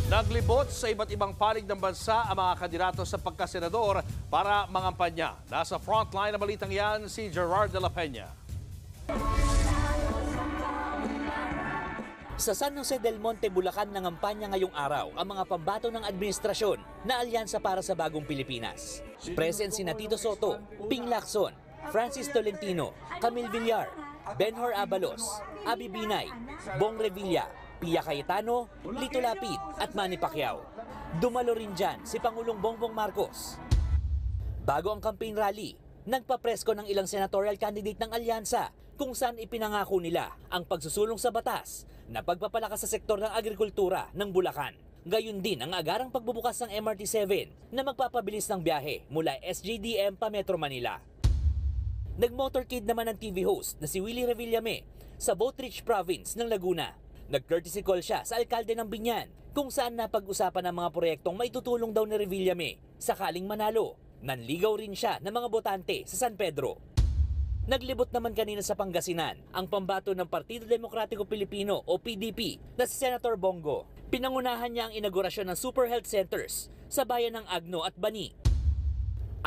Naglibot sa iba't ibang panig ng bansa ang mga kandidato sa pagkasenador para mangampanya. Nasa frontline na balitang yan si Gerard de la Peña. Sa San Jose del Monte, Bulacan nangampanya ngayong araw ang mga pambato ng administrasyon na Alyansa para sa Bagong Pilipinas. Present sina Tito Soto, Ping Lacson, Francis Tolentino, Camille Villar, Benhur Abalos, Abi Binay, Bong Revilla, Pia Cayetano, Lito Lapid at Manny Pacquiao. Dumalo rin dyan si Pangulong Bongbong Marcos. Bago ang campaign rally, nagpapresko ng ilang senatorial candidate ng Alyansa kung saan ipinangako nila ang pagsusulong sa batas na pagpapalakas sa sektor ng agrikultura ng Bulacan. Gayun din ang agarang pagbubukas ng MRT-7 na magpapabilis ng biyahe mula SGDM pa Metro Manila. Nag-motorcade naman ang TV host na si Willie Revillame sa Boat-Rich Province ng Laguna. Nag-courtesy call siya sa alkalde ng Binyan kung saan napag-usapan ang mga proyektong maitutulong daw ni Revillame sakaling manalo. Nanligaw rin siya ng mga botante sa San Pedro. Naglibot naman kanina sa Pangasinan ang pambato ng Partido Demokratiko Pilipino o PDP na si Senator Bongo. Pinangunahan niya ang inaugurasyon ng Super Health Centers sa bayan ng Agno at Bani.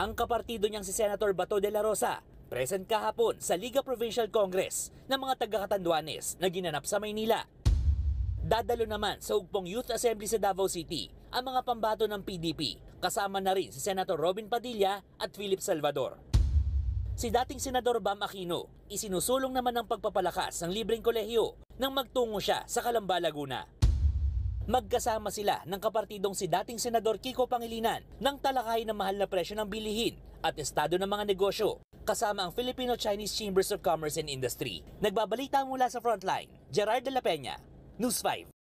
Ang kapartido niyang si Senator Bato de la Rosa, present kahapon sa Liga Provincial Congress ng mga taga-Catanduanes na ginanap sa Maynila. Dadalo naman sa Ugpong Youth Assembly sa Davao City ang mga pambato ng PDP, kasama na rin si Senator Robin Padilla at Philip Salvador. Si dating Senador Bam Aquino, isinusulong naman ng pagpapalakas ng libreng kolehiyo nang magtungo siya sa Calamba, Laguna. Magkasama sila ng kapartidong si dating Senador Kiko Pangilinan ng talakay ng mahal na presyo ng bilihin at estado ng mga negosyo, kasama ang Filipino-Chinese Chambers of Commerce and Industry. Nagbabalita mula sa Frontline, Gerard de la Peña, News 5.